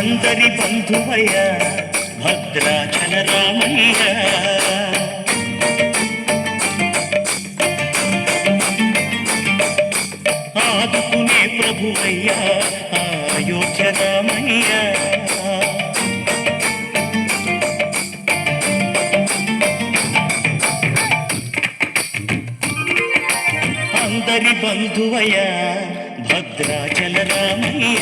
అందరి బంధువయ్య భద్రాచల రామయ్య ఆదుకునే ప్రభువయ్య అయోధ్య రామయ్య అందరి బంధువయ్య భద్రాచల రామయ్య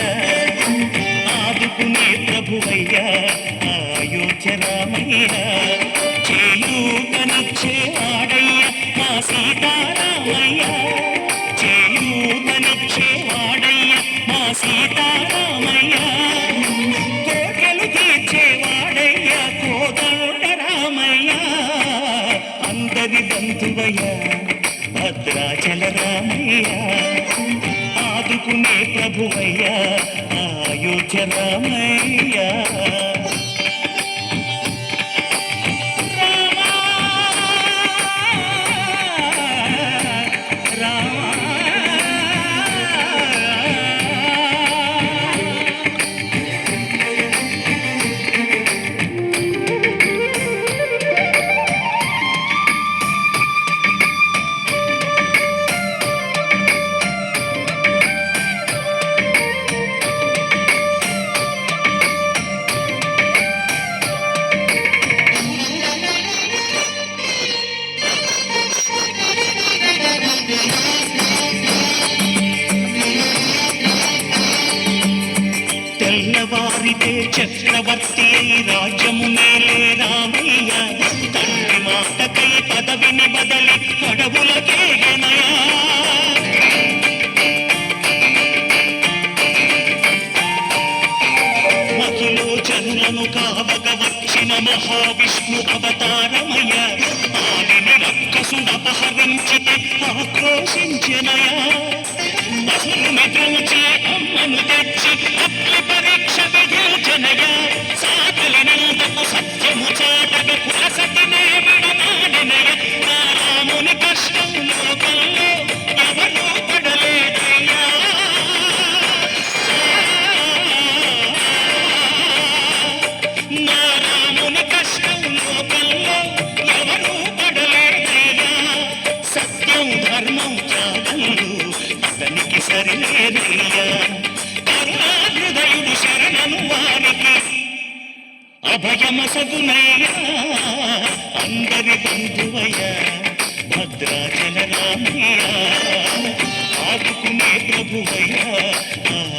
ఆదుకునే ప్రభువయ్య అయోధ్య రామయ్య చేయూతనిచ్చే వాడయ్య మా సీతారామయ్య చేయూతనిచ్చే వాడయ్య మా సీతారామయ్య కోటలు తీర్చే వాడయ్య కోదండ రామయ్య అందరి బంధువయ్య భద్రాచల రామయ్య ఆదుకునే ప్రభువయ్య అయోధ్య రామయ్య తెల్లవారితే చక్రవర్తి రాజ్యము మేలే రామయ్య తండ్రి మాటకై పదవిని బదలి అడవులకేగనయా మహిలో జనులను కావక వచ్చిన మహావిష్ణు అవతారమయ్య ఆలిని రక్కసుడపహరించితే ఆక్రోశించనయా అసలు మెదూచి అమ్మను తెచ్చి అగ్ని పరీక్ష విధించనయ సాగలినందుకు సత్యము చాటగ కులసతినే విడనాడినయ రాముని కష్టం లోకంలో ఎవరూ పడలేదయ్యా నా రాముని కష్టం లోకంలో ఎవరూ పడలేదయ్యా సత్యం ధర్మం త్యాగంలో అతనికి సరిలేదయ్యా కరుణాహృదయుడు శరణను వారికి అభయమసగునయ్యా అందరి బంధువయ్య భద్రాచల రామయ్య ఆదుకునే ప్రభువయ్య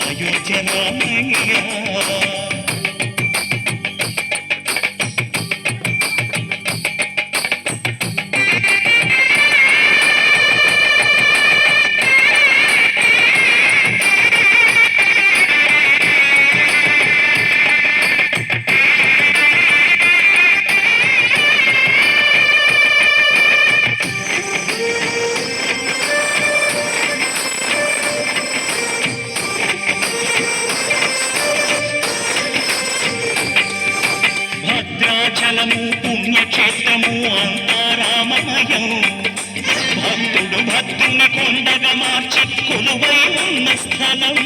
అయోధ్య రామయ్య భద్రాచలము పుణ్యక్షేత్రము అంతారామమయం భక్తుడు భక్తుని కొండగా మార్చి కొలువై ఉన్న స్థలం